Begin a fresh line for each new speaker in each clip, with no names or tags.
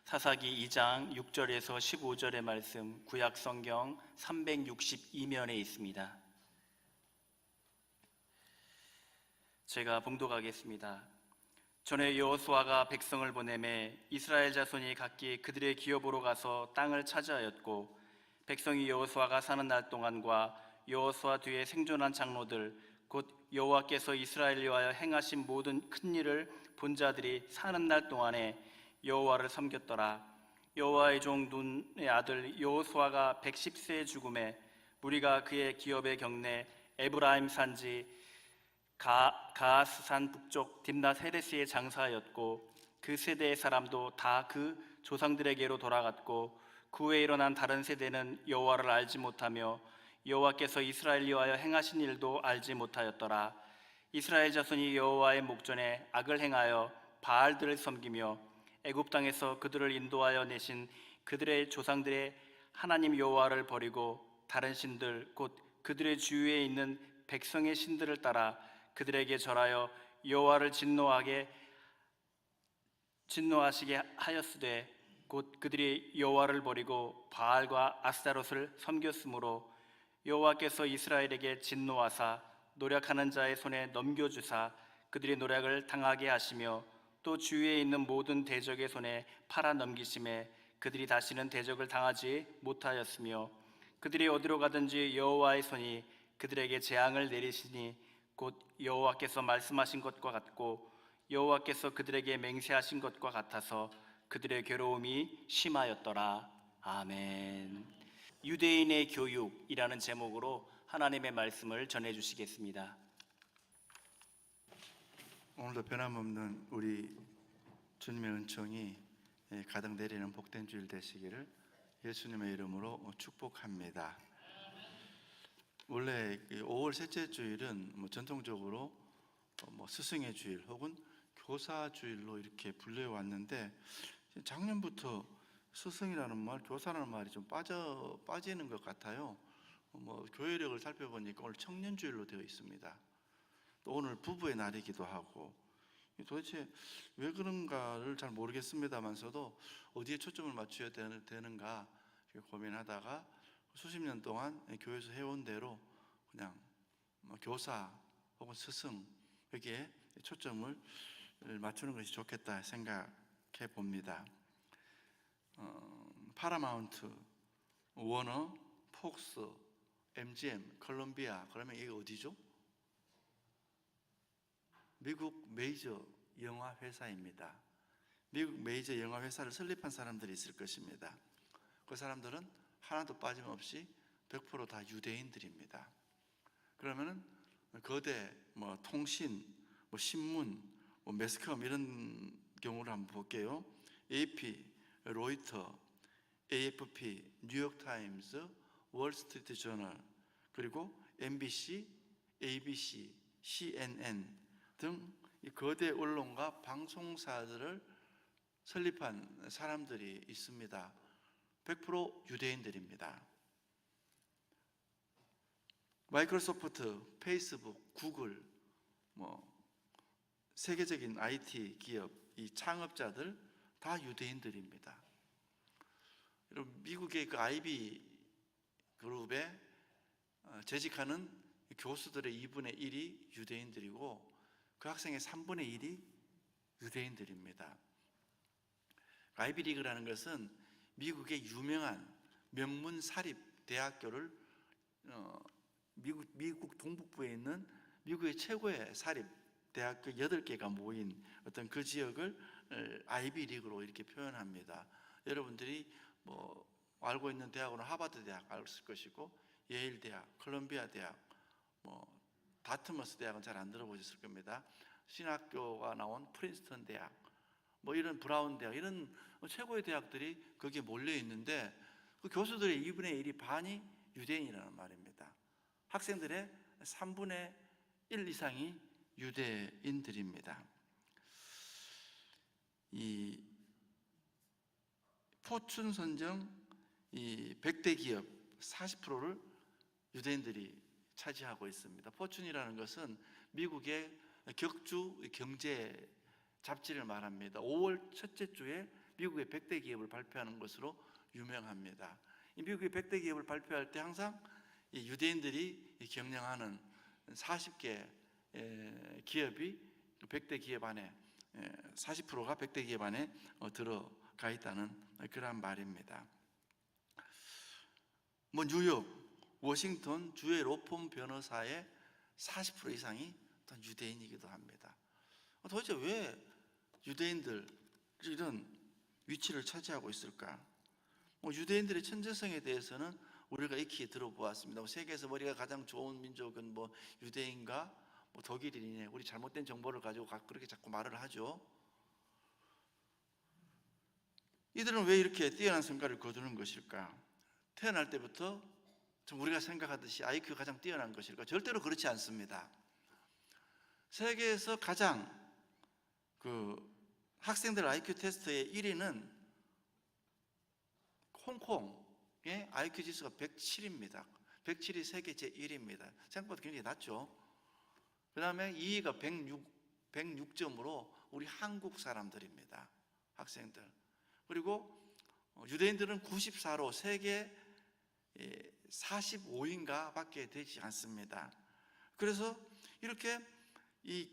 사사기 2장 6절에서 15절의 말씀, 구약 성경 362면에 있습니다. 제가 봉독하겠습니다. 전에 여호수아가 백성을 보내매 이스라엘 자손이 각기 그들의 기업으로 가서 땅을 차지하였고, 백성이 여호수아가 사는 날 동안과 여호수아 뒤에 생존한 장로들 곧 여호와께서 이스라엘을 위하여 행하신 모든 큰 일을 본 자들이 사는 날 동안에 여호와를 섬겼더라. 여호와의 종 눈의 아들 여호수아가 110세에 죽음에 무리가 그의 기업의 경내 에브라임 산지 가하스산 북쪽 딥낫 헤레스에 장사하였고, 그 세대의 사람도 다 그 조상들에게로 돌아갔고, 그 후에 일어난 다른 세대는 여호와를 알지 못하며 여호와께서 이스라엘을 위하여 행하신 일도 알지 못하였더라. 이스라엘 자손이 여호와의 목전에 악을 행하여 바알들을 섬기며 애굽 땅에서 그들을 인도하여 내신 그들의 조상들의 하나님 여호와를 버리고 다른 신들 곧 그들의 주위에 있는 백성의 신들을 따라 그들에게 절하여 여호와를 진노하시게 하였으되, 곧 그들이 여호와를 버리고 바알과 아스타롯을 섬겼으므로 여호와께서 이스라엘에게 진노하사 노력하는 자의 손에 넘겨주사 그들이 노력을 당하게 하시며, 또 주위에 있는 모든 대적의 손에 팔아 넘기심에 그들이 다시는 대적을 당하지 못하였으며, 그들이 어디로 가든지 여호와의 손이 그들에게 재앙을 내리시니 곧 여호와께서 말씀하신 것과 같고 여호와께서 그들에게 맹세하신 것과 같아서 그들의 괴로움이 심하였더라. 아멘. 유대인의 교육이라는 제목으로 하나님의 말씀을 전해주시겠습니다.
오늘도 변함없는 우리 주님의 은총이 가득 내리는 복된 주일 되시기를 예수님의 이름으로 축복합니다. 원래 5월 셋째 주일은 전통적으로 스승의 주일 혹은 교사 주일로 이렇게 불려 왔는데, 작년부터 스승이라는 말, 교사라는 말이 좀 빠지는 것 같아요. 교회력을 살펴보니까 오늘 청년 주일로 되어 있습니다. 또 오늘 부부의 날이기도 하고, 도대체 왜 그런가를 잘 모르겠습니다만서도 어디에 초점을 맞춰야 되는가 고민하다가 수십 년 동안 교회에서 해온 대로 그냥 교사 혹은 스승, 여기에 초점을 맞추는 것이 좋겠다 생각해 봅니다. 파라마운트, 워너, 폭스, MGM, 컬럼비아, 그러면 이게 어디죠? 미국 메이저 영화 회사입니다. 미국 메이저 영화 회사를 설립한 사람들이 있을 것입니다. 그 사람들은 하나도 빠짐없이 100% 다 유대인들입니다. 그러면은 거대 통신, 신문, 매스컴 이런 경우를 한번 볼게요. AP, 로이터, AFP, 뉴욕타임스, 월스트리트 저널, 그리고 MBC, ABC, CNN 등 이 거대 언론과 방송사들을 설립한 사람들이 있습니다. 100% 유대인들입니다. 마이크로소프트, 페이스북, 구글, 세계적인 IT 기업, 이 창업자들 다 유대인들입니다. 여러분, 미국의 그 아이비 그룹에 재직하는 교수들의 2분의 1이 유대인들이고, 그 학생의 3분의 1이 유대인들입니다. 아이비리그라는 것은 미국의 유명한 명문 사립 대학교를 미국 동북부에 있는 미국의 최고의 사립 대학교 8개가 모인 어떤 그 지역을 아이비리그로 이렇게 표현합니다. 여러분들이 알고 있는 대학으로 하버드 대학 알았을 것이고, 예일 대학, 콜롬비아 대학, 다트머스 대학은 잘 안 들어보셨을 겁니다. 신학교가 나온 프린스턴 대학, 이런 브라운 대학, 이런 최고의 대학들이 거기에 몰려 있는데, 그 교수들의 2분의 1이 반이 유대인이라는 말입니다. 학생들의 3분의 1 이상이 유대인들입니다. 이 포춘 선정 이 100대 기업 40%를 유대인들이 차지하고 있습니다. 포춘이라는 것은 미국의 격주 경제 잡지를 말합니다. 5월 첫째 주에 미국의 100대 기업을 발표하는 것으로 유명합니다. 이 미국의 100대 기업을 발표할 때 항상 이 유대인들이 경영하는 40개 기업이 100대 기업 안에 40%가 100대 기업 안에 들어가 있다는 그런 말입니다. 뭐 뉴욕, 워싱턴 주의 로펌 변호사의 40% 이상이 또 유대인이기도 합니다. 도대체 왜 유대인들 이런 위치를 차지하고 있을까? 유대인들의 천재성에 대해서는 우리가 익히 들어보았습니다. 세계에서 머리가 가장 좋은 민족은 유대인과 독일인이네. 우리 잘못된 정보를 가지고 그렇게 자꾸 말을 하죠. 이들은 왜 이렇게 뛰어난 성과를 거두는 것일까? 태어날 때부터 우리가 생각하듯이 IQ가 가장 뛰어난 것일까? 절대로 그렇지 않습니다. 세계에서 가장 학생들 IQ 테스트의 1위는 홍콩의 IQ 지수가 107입니다. 107이 세계 제1위입니다. 생각보다 굉장히 낮죠. 그 다음에 2위가 106점으로 우리 한국 사람들입니다. 학생들. 그리고 유대인들은 94로 세계 45인가 밖에 되지 않습니다. 그래서 이렇게 이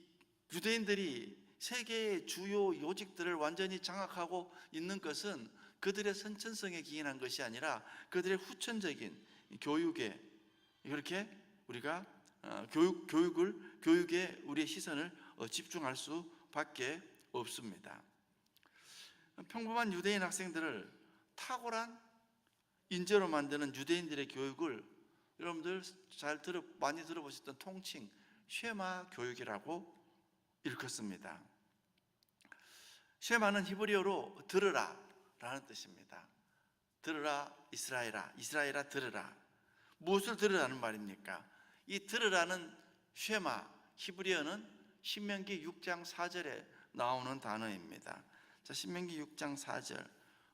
유대인들이 세계의 주요 요직들을 완전히 장악하고 있는 것은 그들의 선천성에 기인한 것이 아니라 그들의 후천적인 교육에, 이렇게 우리가 교육에 우리의 시선을 집중할 수밖에 없습니다. 평범한 유대인 학생들을 탁월한 인재로 만드는 유대인들의 교육을 여러분들 많이 들어보셨던 통칭 쉐마 교육이라고 일컫습니다. 쉐마는 히브리어로 들으라 라는 뜻입니다. 들으라 이스라엘아, 이스라엘아 들으라. 무엇을 들으라는 말입니까? 이 들으라는 쉐마, 히브리어는 신명기 6장 4절에 나오는 단어입니다. 자, 신명기 6장 4절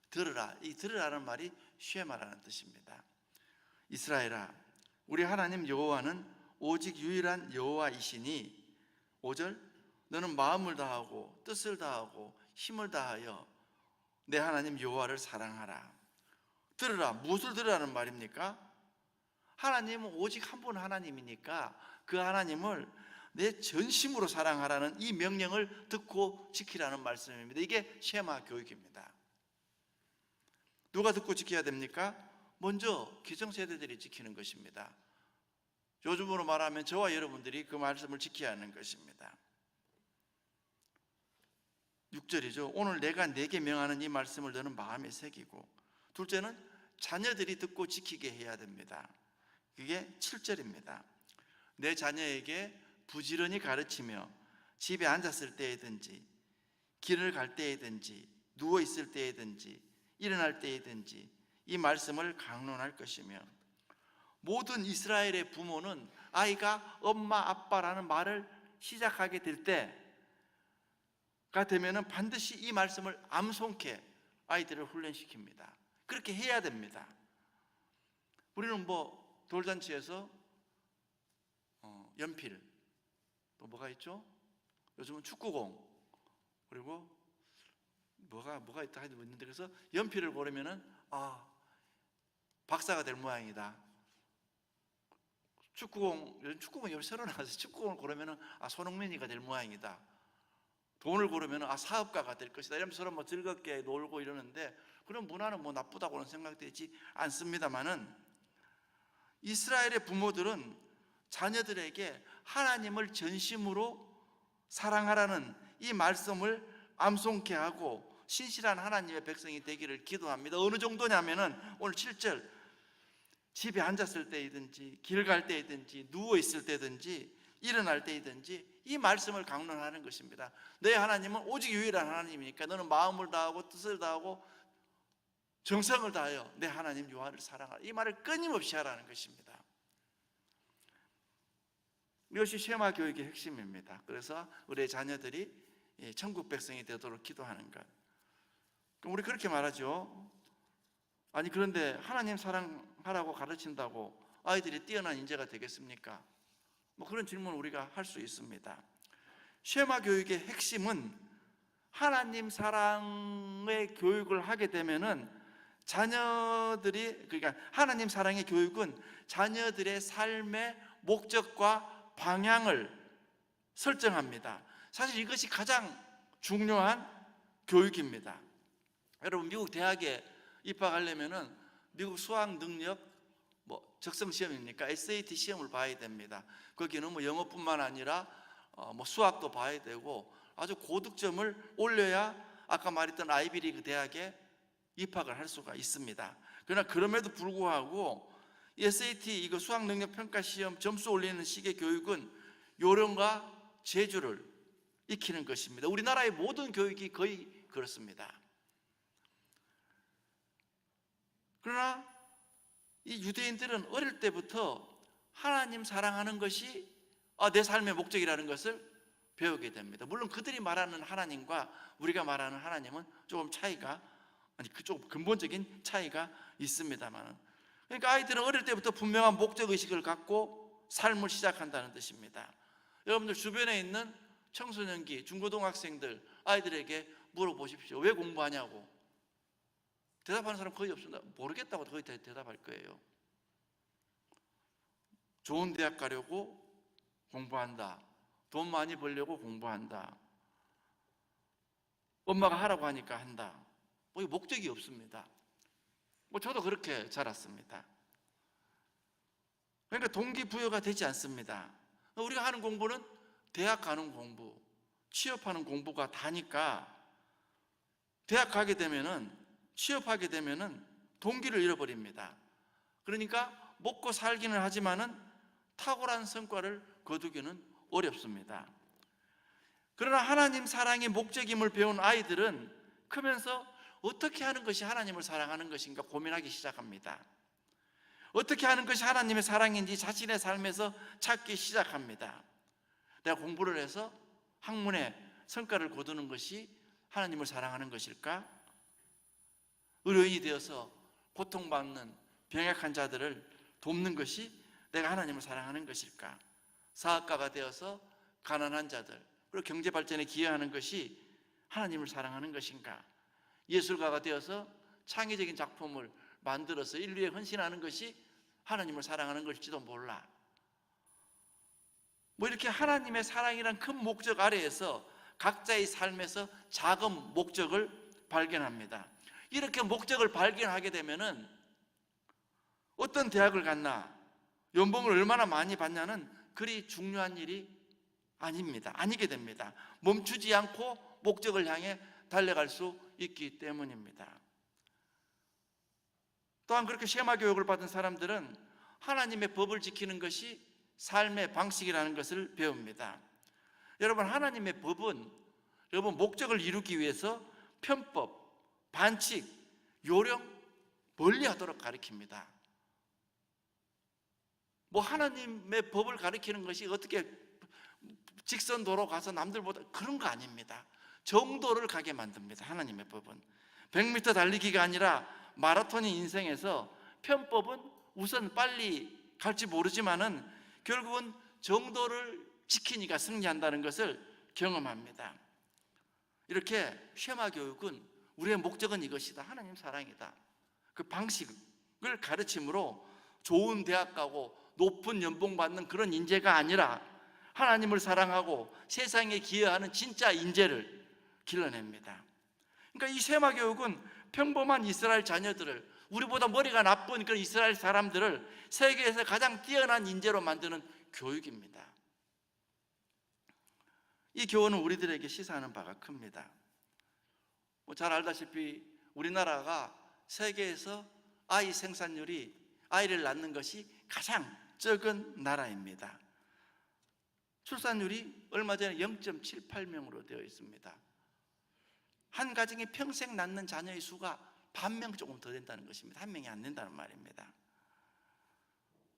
들으라. 이 들으라는 말이 쉐마라는 뜻입니다. 이스라엘아, 우리 하나님 여호와는 오직 유일한 여호와이시니 5절 너는 마음을 다하고 뜻을 다하고 힘을 다하여 내 하나님 여호와를 사랑하라. 들으라. 무엇을 들으라는 말입니까? 하나님은 오직 한 분 하나님이니까 그 하나님을 내 전심으로 사랑하라는 이 명령을 듣고 지키라는 말씀입니다. 이게 쉐마 교육입니다. 누가 듣고 지켜야 됩니까? 먼저 기성세대들이 지키는 것입니다. 요즘으로 말하면 저와 여러분들이 그 말씀을 지켜야 하는 것입니다. 6절이죠. 오늘 내가 네게 명하는 이 말씀을 너는 마음에 새기고, 둘째는 자녀들이 듣고 지키게 해야 됩니다. 그게 7절입니다. 내 자녀에게 부지런히 가르치며 집에 앉았을 때에든지 길을 갈 때에든지 누워 있을 때에든지 일어날 때에든지 이 말씀을 강론할 것이며, 모든 이스라엘의 부모는 아이가 엄마 아빠라는 말을 시작하게 될 때가 되면은 반드시 이 말씀을 암송케 아이들을 훈련시킵니다. 그렇게 해야 됩니다. 우리는 돌잔치에서 연필, 또 뭐가 있죠? 요즘은 축구공, 그리고 뭐가 있다 해도 있는데, 그래서 연필을 고르면은 박사가 될 모양이다. 축구공이 새로 나와서 축구공을 고르면은 손흥민이가 될 모양이다. 돈을 고르면은 사업가가 될 것이다. 이러면서 서로 즐겁게 놀고 이러는데, 그런 문화는 나쁘다고는 생각되지 않습니다만은, 이스라엘의 부모들은 자녀들에게 하나님을 전심으로 사랑하라는 이 말씀을 암송케 하고 신실한 하나님의 백성이 되기를 기도합니다. 어느 정도냐면은 오늘 7절, 집에 앉았을 때이든지 길 갈 때이든지 누워 있을 때든지 일어날 때이든지 이 말씀을 강론하는 것입니다. 내 하나님은 오직 유일한 하나님이니까 너는 마음을 다하고 뜻을 다하고 정성을 다하여 내 하나님 여호와를 사랑하라. 이 말을 끊임없이 하라는 것입니다. 이것이 쉐마 교육의 핵심입니다. 그래서 우리의 자녀들이 천국 백성이 되도록 기도하는 것. 그럼 우리 그렇게 말하죠. 아니 그런데 하나님 사랑하라고 가르친다고 아이들이 뛰어난 인재가 되겠습니까? 그런 질문을 우리가 할 수 있습니다. 쉐마 교육의 핵심은 하나님 사랑의 교육을 하게 되면은 자녀들이, 그러니까 하나님 사랑의 교육은 자녀들의 삶의 목적과 방향을 설정합니다. 사실 이것이 가장 중요한 교육입니다. 여러분, 미국 대학에 입학하려면은 미국 수학 능력 적성 시험입니까? SAT 시험을 봐야 됩니다. 거기는 영어뿐만 아니라 수학도 봐야 되고 아주 고득점을 올려야 아까 말했던 아이비리그 대학에 입학을 할 수가 있습니다. 그러나 그럼에도 불구하고 SAT 이거 수학 능력 평가 시험 점수 올리는 식의 교육은 요령과 재주를 익히는 것입니다. 우리나라의 모든 교육이 거의 그렇습니다. 그러나 이 유대인들은 어릴 때부터 하나님 사랑하는 것이 내 삶의 목적이라는 것을 배우게 됩니다. 물론 그들이 말하는 하나님과 우리가 말하는 하나님은 조금 차이가, 조금 근본적인 차이가 있습니다만, 그러니까 아이들은 어릴 때부터 분명한 목적의식을 갖고 삶을 시작한다는 뜻입니다. 여러분들 주변에 있는 청소년기, 중고등학생들 아이들에게 물어보십시오. 왜 공부하냐고. 대답하는 사람 거의 없습니다. 모르겠다고 거의 대답할 거예요. 좋은 대학 가려고 공부한다. 돈 많이 벌려고 공부한다. 엄마가 하라고 하니까 한다. 목적이 없습니다. 저도 그렇게 자랐습니다. 그러니까 동기부여가 되지 않습니다. 우리가 하는 공부는 대학 가는 공부, 취업하는 공부가 다니까 대학 가게 되면은, 취업하게 되면은 동기를 잃어버립니다. 그러니까 먹고 살기는 하지만은 탁월한 성과를 거두기는 어렵습니다. 그러나 하나님 사랑의 목적임을 배운 아이들은 크면서 어떻게 하는 것이 하나님을 사랑하는 것인가 고민하기 시작합니다. 어떻게 하는 것이 하나님의 사랑인지 자신의 삶에서 찾기 시작합니다. 내가 공부를 해서 학문에 성과를 거두는 것이 하나님을 사랑하는 것일까? 의료인이 되어서 고통받는 병약한 자들을 돕는 것이 내가 하나님을 사랑하는 것일까? 사업가가 되어서 가난한 자들, 그리고 경제 발전에 기여하는 것이 하나님을 사랑하는 것인가? 예술가가 되어서 창의적인 작품을 만들어서 인류에 헌신하는 것이 하나님을 사랑하는 것일지도 몰라. 이렇게 하나님의 사랑이란 큰 목적 아래에서 각자의 삶에서 작은 목적을 발견합니다. 이렇게 목적을 발견하게 되면은 어떤 대학을 갔나, 연봉을 얼마나 많이 받냐는 그리 중요한 일이 아닙니다. 아니게 됩니다. 멈추지 않고 목적을 향해 달려갈 수 있기 때문입니다. 또한 그렇게 쉐마 교육을 받은 사람들은 하나님의 법을 지키는 것이 삶의 방식이라는 것을 배웁니다. 여러분, 하나님의 법은 여러분 목적을 이루기 위해서 편법, 반칙, 요령 멀리하도록 가르칩니다. 하나님의 법을 가르치는 것이 어떻게 직선도로 가서 남들보다 그런 거 아닙니다. 정도를 가게 만듭니다. 하나님의 법은 100m 달리기가 아니라 마라톤인 인생에서 편법은 우선 빨리 갈지 모르지만은 결국은 정도를 지키니까 승리한다는 것을 경험합니다. 이렇게 쉐마 교육은 우리의 목적은 이것이다. 하나님 사랑이다. 그 방식을 가르침으로 좋은 대학 가고 높은 연봉 받는 그런 인재가 아니라 하나님을 사랑하고 세상에 기여하는 진짜 인재를 길러냅니다. 그러니까 이 쉐마 교육은 평범한 이스라엘 자녀들을, 우리보다 머리가 나쁜 그런 이스라엘 사람들을 세계에서 가장 뛰어난 인재로 만드는 교육입니다. 이 교훈은 우리들에게 시사하는 바가 큽니다. 잘 알다시피 우리나라가 세계에서 아이 생산율이, 아이를 낳는 것이 가장 적은 나라입니다. 출산율이 얼마 전에 0.78명으로 되어 있습니다. 한 가정이 평생 낳는 자녀의 수가 반 명 조금 더 된다는 것입니다. 한 명이 안 된다는 말입니다.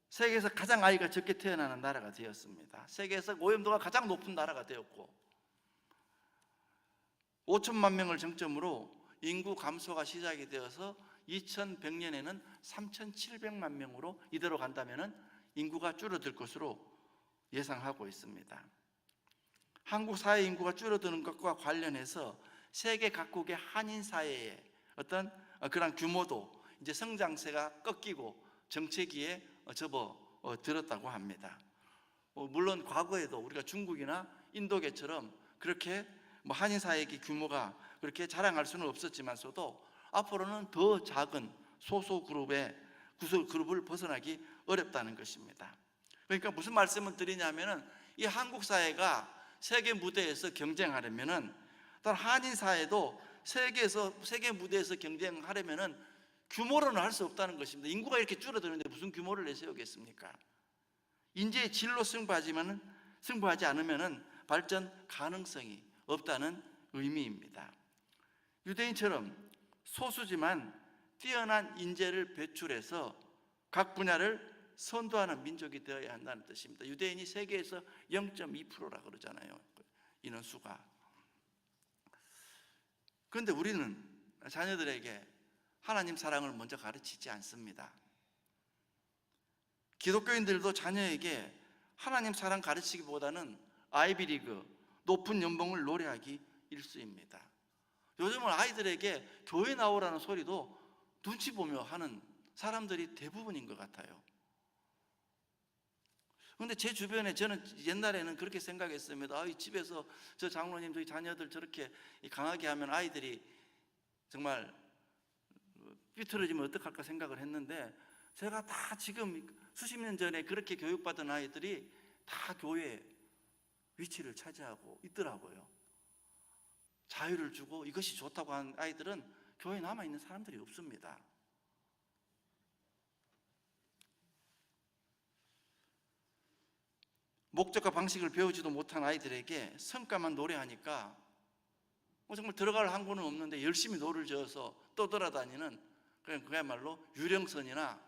세계에서 가장 아이가 적게 태어나는 나라가 되었습니다. 세계에서 오염도가 가장 높은 나라가 되었고 5천만 명을 정점으로 인구 감소가 시작이 되어서 2100년에는 3700만 명으로 이대로 간다면 인구가 줄어들 것으로 예상하고 있습니다. 한국 사회 인구가 줄어드는 것과 관련해서 세계 각국의 한인 사회의 어떤 그런 규모도 이제 성장세가 꺾이고 정체기에 접어들었다고 합니다. 물론 과거에도 우리가 중국이나 인도계처럼 그렇게 한인 사회의 규모가 그렇게 자랑할 수는 없었지만서도 앞으로는 더 작은 소수 그룹을 벗어나기 어렵다는 것입니다. 그러니까 무슨 말씀을 드리냐면은 이 한국 사회가 세계 무대에서 경쟁하려면은 또한 한인 사회도 세계 무대에서 경쟁하려면은 규모로는 할 수 없다는 것입니다. 인구가 이렇게 줄어드는데 무슨 규모를 내세우겠습니까? 인재의 질로 승부하지 않으면은 발전 가능성이 없다는 의미입니다. 유대인처럼 소수지만 뛰어난 인재를 배출해서 각 분야를 선도하는 민족이 되어야 한다는 뜻입니다. 유대인이 세계에서 0.2%라 그러잖아요, 인원수가. 그런데 우리는 자녀들에게 하나님 사랑을 먼저 가르치지 않습니다. 기독교인들도 자녀에게 하나님 사랑 가르치기보다는 아이비리그, 높은 연봉을 노래하기 일쑤입니다. 요즘은 아이들에게 교회 나오라는 소리도 눈치 보며 하는 사람들이 대부분인 것 같아요. 그런데 제 주변에 저는 옛날에는 그렇게 생각했습니다. 집에서 저 장로님, 저희 자녀들 저렇게 강하게 하면 아이들이 정말 삐뚤어지면 어떡할까 생각을 했는데, 제가 다 지금 수십 년 전에 그렇게 교육받은 아이들이 다 교회에 위치를 차지하고 있더라고요. 자유를 주고 이것이 좋다고 하는 아이들은 교회에 남아있는 사람들이 없습니다. 목적과 방식을 배우지도 못한 아이들에게 성과만 노래하니까 정말 들어갈 항구는 없는데 열심히 노를 저어서 떠돌아다니는, 그야말로 유령선이나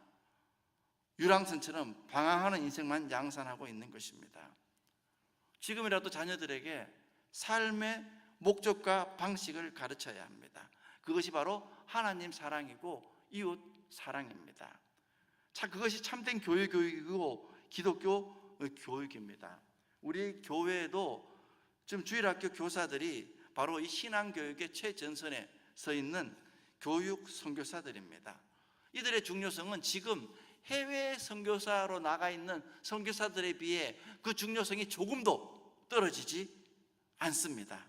유랑선처럼 방황하는 인생만 양산하고 있는 것입니다. 지금이라도 자녀들에게 삶의 목적과 방식을 가르쳐야 합니다. 그것이 바로 하나님 사랑이고 이웃 사랑입니다. 그것이 참된 교육이고 기독교 교육입니다. 우리 교회에도 지금 주일학교 교사들이 바로 이 신앙교육의 최전선에 서 있는 교육 선교사들입니다. 이들의 중요성은 지금 해외 선교사로 나가 있는 선교사들에 비해 그 중요성이 조금도 떨어지지 않습니다.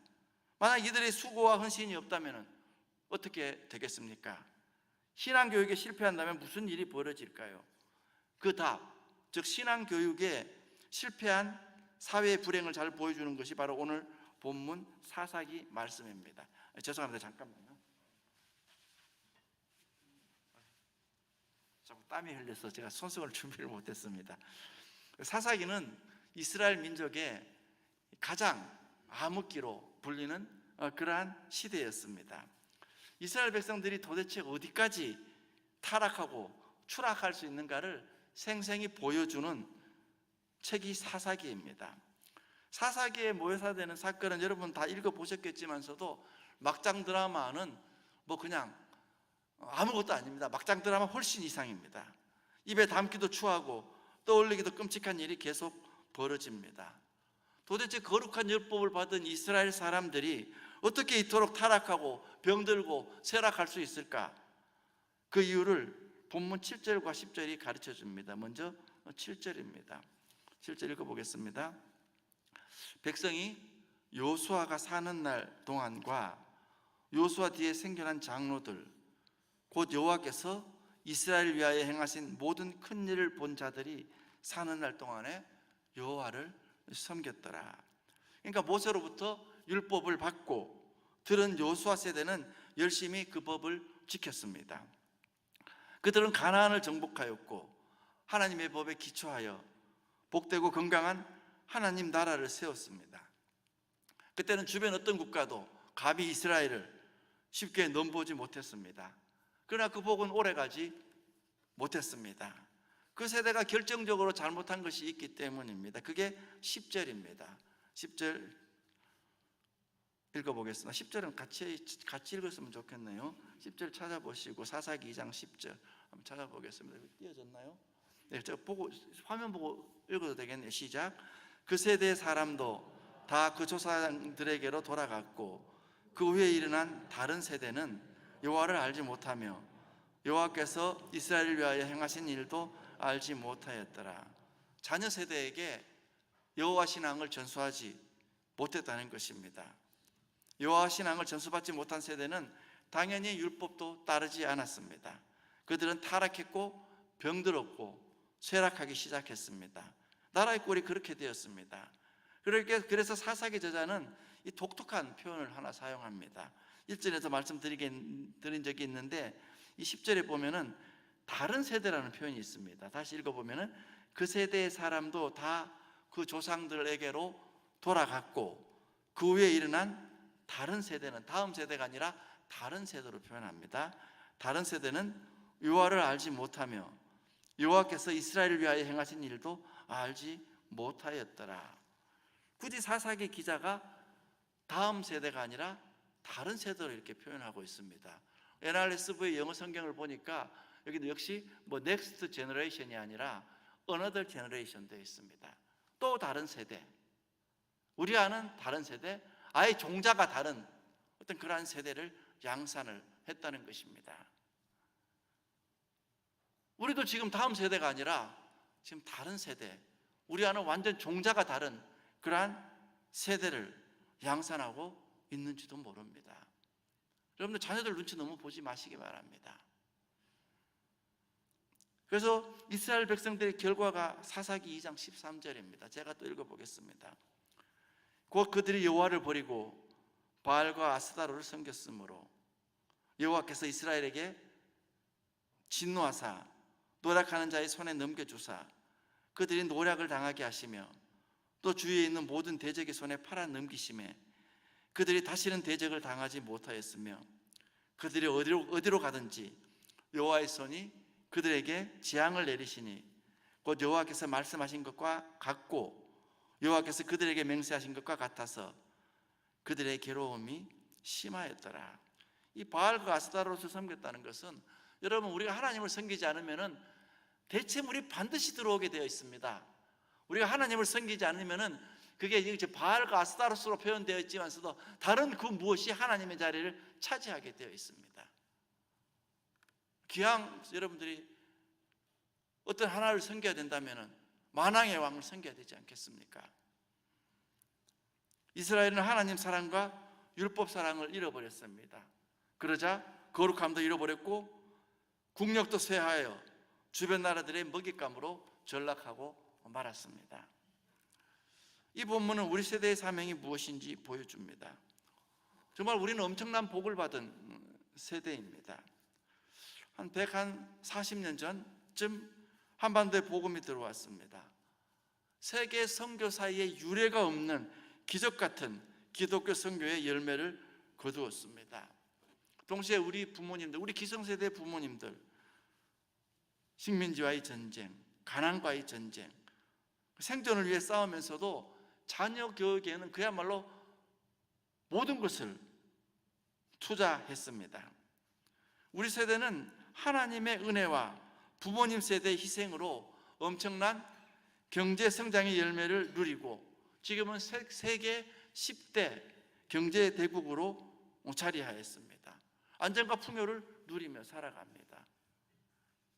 만약 이들의 수고와 헌신이 없다면 어떻게 되겠습니까? 신앙교육에 실패한다면 무슨 일이 벌어질까요? 그 답, 즉 신앙교육에 실패한 사회의 불행을 잘 보여주는 것이 바로 오늘 본문 사사기 말씀입니다. 죄송합니다. 잠깐만요. 자꾸 땀이 흘려서 제가 손석을 준비를 못했습니다. 사사기는 이스라엘 민족의 가장 암흑기로 불리는 그러한 시대였습니다. 이스라엘 백성들이 도대체 어디까지 타락하고 추락할 수 있는가를 생생히 보여주는 책이 사사기입니다. 사사기에 모여사되는 사건은 여러분 다 읽어보셨겠지만서도 막장 드라마는 그냥 아무것도 아닙니다. 막장 드라마 훨씬 이상입니다. 입에 담기도 추하고 떠올리기도 끔찍한 일이 계속 벌어집니다. 도대체 거룩한 율법을 받은 이스라엘 사람들이 어떻게 이토록 타락하고 병들고 쇠락할 수 있을까? 그 이유를 본문 7절과 10절이 가르쳐 줍니다. 먼저 7절입니다. 7절 읽어보겠습니다. 백성이 요수아가 사는 날 동안과 요수아 뒤에 생겨난 장로들 곧 여호와께서 이스라엘 위하여 행하신 모든 큰 일을 본 자들이 사는 날 동안에 여호와를 섬겼더라. 그러니까 모세로부터 율법을 받고 들은 요수아 세대는 열심히 그 법을 지켰습니다. 그들은 가나안을 정복하였고 하나님의 법에 기초하여 복되고 건강한 하나님 나라를 세웠습니다. 그때는 주변 어떤 국가도 감히 이스라엘을 쉽게 넘보지 못했습니다. 그러나 그 복은 오래가지 못했습니다. 그 세대가 결정적으로 잘못한 것이 있기 때문입니다. 그게 10절입니다. 10절 읽어보겠습니다. 10절은 같이 읽었으면 좋겠네요. 10절 찾아보시고 사사기 2장 10절 한번 찾아보겠습니다. 띄어졌나요? 네, 제가 화면 보고 읽어도 되겠네요. 시작. 그 세대의 사람도 다 그 조상들에게로 돌아갔고 그 후에 일어난 다른 세대는 여호와를 알지 못하며 여호와께서 이스라엘을 위하여 행하신 일도 알지 못하였더라. 자녀 세대에게 여호와 신앙을 전수하지 못했다는 것입니다. 여호와 신앙을 전수받지 못한 세대는 당연히 율법도 따르지 않았습니다. 그들은 타락했고 병들었고 쇠락하기 시작했습니다. 나라의 꼴이 그렇게 되었습니다. 그래서 사사기 저자는 이 독특한 표현을 하나 사용합니다. 1절에서 말씀드린 적이 있는데 이 10절에 보면은 다른 세대라는 표현이 있습니다. 다시 읽어보면은 그 세대의 사람도 다 그 조상들에게로 돌아갔고 그 후에 일어난 다른 세대는 다음 세대가 아니라 다른 세대로 표현합니다. 다른 세대는 여호와를 알지 못하며 여호와께서 이스라엘을 위하여 행하신 일도 알지 못하였더라. 굳이 사사기 기자가 다음 세대가 아니라 다른 세대로 이렇게 표현하고 있습니다. NRSV의 영어 성경을 보니까 여기도 역시 next generation이 아니라 another generation 되어 있습니다. 또 다른 세대, 우리 아는 다른 세대, 아예 종자가 다른 어떤 그러한 세대를 양산을 했다는 것입니다. 우리도 지금 다음 세대가 아니라 지금 다른 세대, 우리 아는 완전 종자가 다른 그러한 세대를 양산하고 있는지도 모릅니다. 여러분들 자녀들 눈치 너무 보지 마시기 바랍니다. 그래서 이스라엘 백성들의 결과가 사사기 2장 13절입니다. 제가 또 읽어보겠습니다. 곧 그들이 여호와를 버리고 바알과 아스타로를 섬겼으므로 여호와께서 이스라엘에게 진노하사 노략하는 자의 손에 넘겨주사 그들이 노략을 당하게 하시며 또 주위에 있는 모든 대적의 손에 팔아 넘기심에 그들이 다시는 대적을 당하지 못하였으며 그들이 어디로 가든지 여호와의 손이 그들에게 재앙을 내리시니 곧 여호와께서 말씀하신 것과 같고 여호와께서 그들에게 맹세하신 것과 같아서 그들의 괴로움이 심하였더라. 이 바알과 아스타로를 섬겼다는 것은 여러분 우리가 하나님을 섬기지 않으면은 대체물이 반드시 들어오게 되어 있습니다. 우리가 하나님을 섬기지 않으면은 그게 이제 바알과 아스타로스로 표현되어 있지만서도 다른 그 무엇이 하나님의 자리를 차지하게 되어 있습니다. 기왕 여러분들이 어떤 하나를 섬겨야 된다면은 만왕의 왕을 섬겨야 되지 않겠습니까? 이스라엘은 하나님 사랑과 율법 사랑을 잃어버렸습니다. 그러자 거룩함도 잃어버렸고 국력도 쇠하여 주변 나라들의 먹잇감으로 전락하고 말았습니다. 이 본문은 우리 세대의 사명이 무엇인지 보여줍니다. 정말 우리는 엄청난 복을 받은 세대입니다. 한 140년 전쯤 한반도에 복음이 들어왔습니다. 세계 선교사의 유례가 없는 기적 같은 기독교 선교의 열매를 거두었습니다. 동시에 우리 부모님들, 우리 기성세대 부모님들, 식민지와의 전쟁, 가난과의 전쟁, 생존을 위해 싸우면서도 자녀 교육에는 그야말로 모든 것을 투자했습니다. 우리 세대는 하나님의 은혜와 부모님 세대의 희생으로 엄청난 경제 성장의 열매를 누리고 지금은 세계 10대 경제 대국으로 자리하였습니다. 안정과 풍요를 누리며 살아갑니다.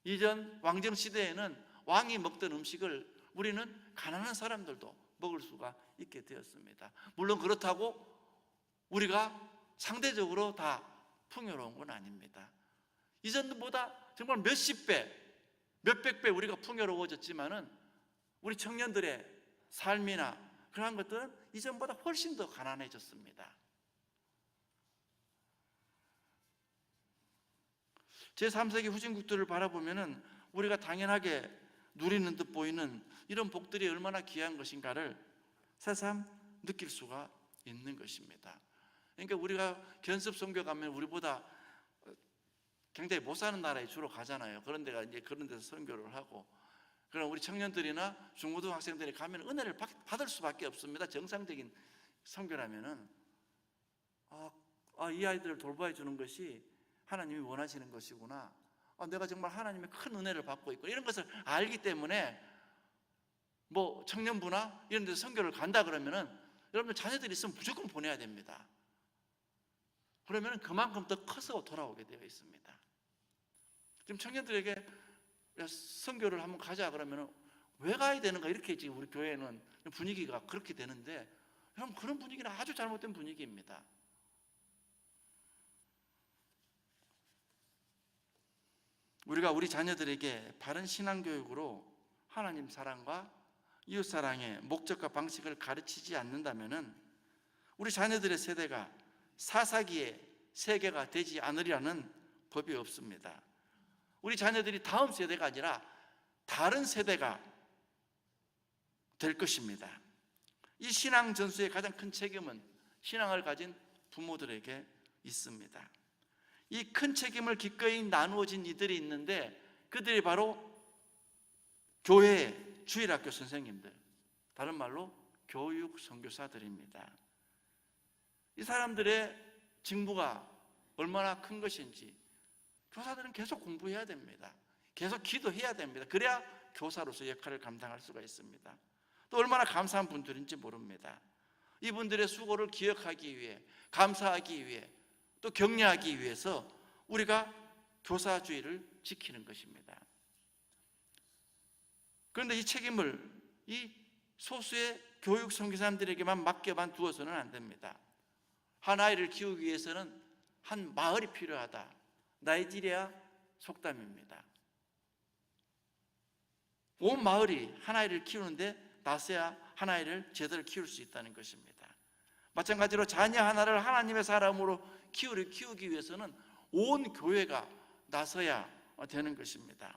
이전 왕정 시대에는 왕이 먹던 음식을 우리는 가난한 사람들도 먹을 수가 있게 되었습니다. 물론 그렇다고 우리가 상대적으로 다 풍요로운 건 아닙니다. 이전보다 정말 몇십 배, 몇백 배 우리가 풍요로워졌지만은 우리 청년들의 삶이나 그러한 것들은 이전보다 훨씬 더 가난해졌습니다. 제3세기 후진국들을 바라보면은 우리가 당연하게 누리는 듯 보이는 이런 복들이 얼마나 귀한 것인가를 새삼 느낄 수가 있는 것입니다. 그러니까 우리가 견습 선교 가면 우리보다 굉장히 못 사는 나라에 주로 가잖아요. 그런 데가 이제 그런 데서 선교를 하고, 그럼 우리 청년들이나 중고등학생들이 가면 은혜를 받을 수밖에 없습니다. 정상적인 선교라면은 이 아이들을 돌봐야 주는 것이 하나님이 원하시는 것이구나. 내가 정말 하나님의 큰 은혜를 받고 있고 이런 것을 알기 때문에 뭐 청년부나 이런 데서 선교를 간다 그러면은 여러분들 자녀들이 있으면 무조건 보내야 됩니다. 그러면 그만큼 더 커서 돌아오게 되어 있습니다. 지금 청년들에게 선교를 한번 가자 그러면 왜 가야 되는가, 이렇게 지금 우리 교회는 분위기가 그렇게 되는데, 여러분 그런 분위기는 아주 잘못된 분위기입니다. 우리가 우리 자녀들에게 바른 신앙교육으로 하나님 사랑과 이웃사랑의 목적과 방식을 가르치지 않는다면 우리 자녀들의 세대가 사사기의 세계가 되지 않으리라는 법이 없습니다. 우리 자녀들이 다음 세대가 아니라 다른 세대가 될 것입니다. 이 신앙 전수의 가장 큰 책임은 신앙을 가진 부모들에게 있습니다. 이 큰 책임을 기꺼이 나누어진 이들이 있는데, 그들이 바로 교회의 주일학교 선생님들, 다른 말로 교육 선교사들입니다. 이 사람들의 직무가 얼마나 큰 것인지, 교사들은 계속 공부해야 됩니다. 계속 기도해야 됩니다. 그래야 교사로서 역할을 감당할 수가 있습니다. 또 얼마나 감사한 분들인지 모릅니다. 이분들의 수고를 기억하기 위해, 감사하기 위해, 또 격려하기 위해서 우리가 교사주의를 지키는 것입니다. 그런데 이 책임을 이 소수의 교육 선교사님들에게만 맡겨만 두어서는 안 됩니다. 한 아이를 키우기 위해서는 한 마을이 필요하다. 나이지리아 속담입니다. 온 마을이 한 아이를 키우는데 나서야 한 아이를 제대로 키울 수 있다는 것입니다. 마찬가지로 자녀 하나를 하나님의 사람으로 키우기 위해서는 온 교회가 나서야 되는 것입니다.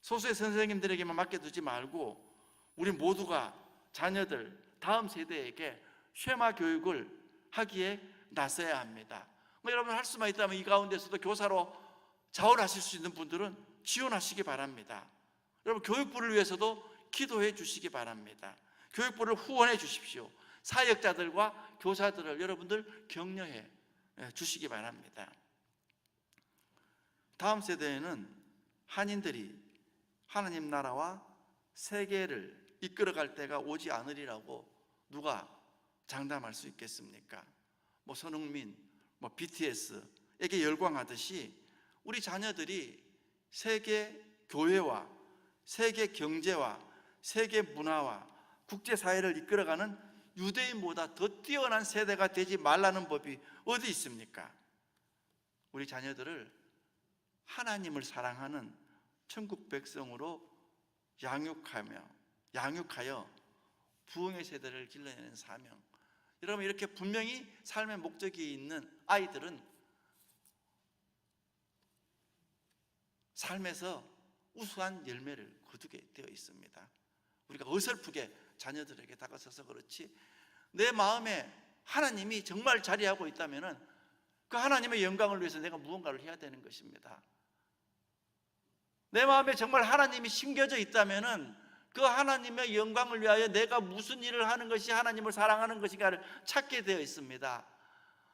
소수의 선생님들에게만 맡겨두지 말고 우리 모두가 자녀들, 다음 세대에게 쉐마 교육을 하기에 나서야 합니다. 여러분 할 수만 있다면 이 가운데서도 교사로 자원하실 수 있는 분들은 지원하시기 바랍니다. 여러분 교육부를 위해서도 기도해 주시기 바랍니다. 교육부를 후원해 주십시오. 사역자들과 교사들을 여러분들 격려해 주시기 바랍니다. 다음 세대에는 한인들이 하나님 나라와 세계를 이끌어갈 때가 오지 않으리라고 누가 장담할 수 있겠습니까? 손흥민, BTS에게 열광하듯이 우리 자녀들이 세계 교회와 세계 경제와 세계 문화와 국제사회를 이끌어가는 유대인보다 더 뛰어난 세대가 되지 말라는 법이 어디 있습니까? 우리 자녀들을 하나님을 사랑하는 천국 백성으로 양육하여 부흥의 세대를 길러내는 사명. 여러분 이렇게 분명히 삶의 목적이 있는 아이들은 삶에서 우수한 열매를 거두게 되어 있습니다. 우리가 어설프게 자녀들에게 다가서서 그렇지, 내 마음에 하나님이 정말 자리하고 있다면 그 하나님의 영광을 위해서 내가 무언가를 해야 되는 것입니다. 내 마음에 정말 하나님이 심겨져 있다면 그 하나님의 영광을 위하여 내가 무슨 일을 하는 것이 하나님을 사랑하는 것인가를 찾게 되어 있습니다.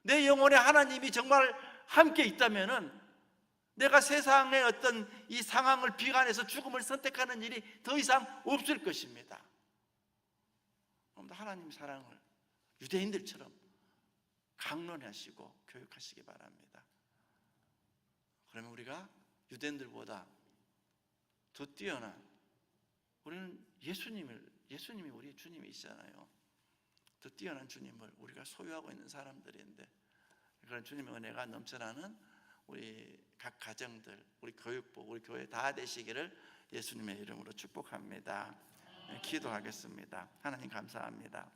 내 영혼에 하나님이 정말 함께 있다면 내가 세상의 어떤 이 상황을 비관해서 죽음을 선택하는 일이 더 이상 없을 것입니다. 하나님 사랑을 유대인들처럼 강론하시고 교육하시기 바랍니다. 그러면 우리가 유대인들보다 더 뛰어난, 우리는 예수님이 우리 주님이시잖아요. 더 뛰어난 주님을 우리가 소유하고 있는 사람들인데, 그런 주님의 은혜가 넘쳐나는 우리 각 가정들, 우리 교육부, 우리 교회 다 되시기를 예수님의 이름으로 축복합니다. 기도하겠습니다. 하나님 감사합니다.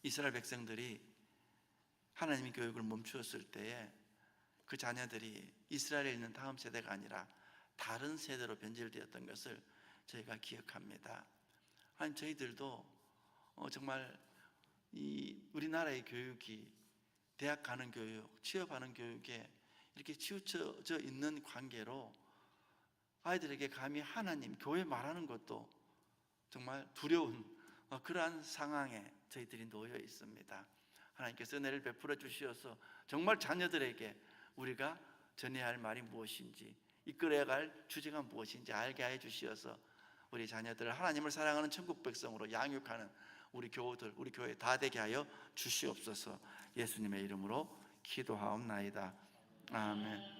이스라엘 백성들이 하나님의 교육을 멈추었을 때에 그 자녀들이 이스라엘에 있는 다음 세대가 아니라 다른 세대로 변질되었던 것을 저희가 기억합니다. 아니 저희들도 정말 이 우리나라의 교육이 대학 가는 교육, 취업하는 교육에 이렇게 치우쳐져 있는 관계로 아이들에게 감히 하나님, 교회 말하는 것도 정말 두려운 그러한 상황에 저희들이 놓여 있습니다. 하나님께서 은혜를 베풀어 주시어서 정말 자녀들에게 우리가 전해야 할 말이 무엇인지, 이끌어야 할 주제가 무엇인지 알게 해 주시어서 우리 자녀들을 하나님을 사랑하는 천국 백성으로 양육하는 우리 교우들, 우리 교회 다 되게 하여 주시옵소서. 예수님의 이름으로 기도하옵나이다. 아멘.